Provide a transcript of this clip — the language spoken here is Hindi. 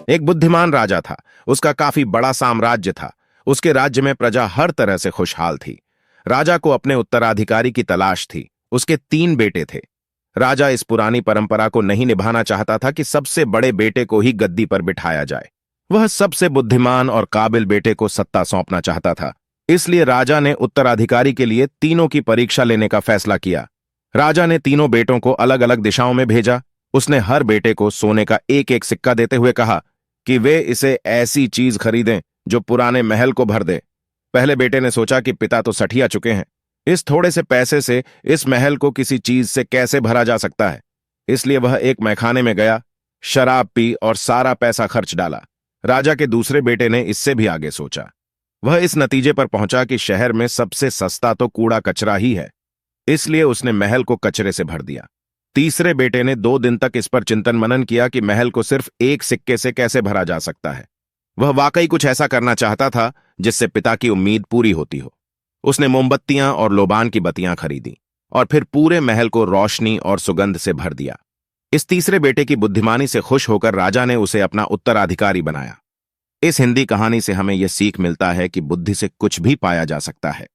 एक बुद्धिमान राजा था। उसका काफी बड़ा साम्राज्य था। उसके राज्य में प्रजा हर तरह से खुशहाल थी। राजा को अपने उत्तराधिकारी की तलाश थी। उसके 3 बेटे थे। राजा इस पुरानी परंपरा को नहीं निभाना चाहता था कि सबसे बड़े बेटे को ही गद्दी पर बिठाया जाए। वह सबसे बुद्धिमान और काबिल बेटे को सत्ता सौंपना चाहता था। इसलिए राजा ने उत्तराधिकारी के लिए तीनों की परीक्षा लेने का फैसला किया। राजा ने तीनों बेटों को अलग अलग दिशाओं में भेजा। उसने हर बेटे को सोने का एक एक सिक्का देते हुए कहा कि वे इसे ऐसी चीज खरीदें जो पुराने महल को भर दे। पहले बेटे ने सोचा कि पिता तो सठिया चुके हैं, इस थोड़े से पैसे से इस महल को किसी चीज से कैसे भरा जा सकता है। इसलिए वह एक मैखाने में गया, शराब पी और सारा पैसा खर्च डाला। राजा के दूसरे बेटे ने इससे भी आगे सोचा। वह इस नतीजे पर पहुंचा कि शहर में सबसे सस्ता तो कूड़ा कचरा ही है। इसलिए उसने महल को कचरे से भर दिया। तीसरे बेटे ने 2 दिन तक इस पर चिंतन मनन किया कि महल को सिर्फ एक सिक्के से कैसे भरा जा सकता है। वह वाकई कुछ ऐसा करना चाहता था जिससे पिता की उम्मीद पूरी होती हो। उसने मोमबत्तियां और लोबान की बत्तियां खरीदी और फिर पूरे महल को रोशनी और सुगंध से भर दिया। इस तीसरे बेटे की बुद्धिमानी से खुश होकर राजा ने उसे अपना उत्तराधिकारी बनाया। इस हिंदी कहानी से हमें यह सीख मिलता है कि बुद्धि से कुछ भी पाया जा सकता है।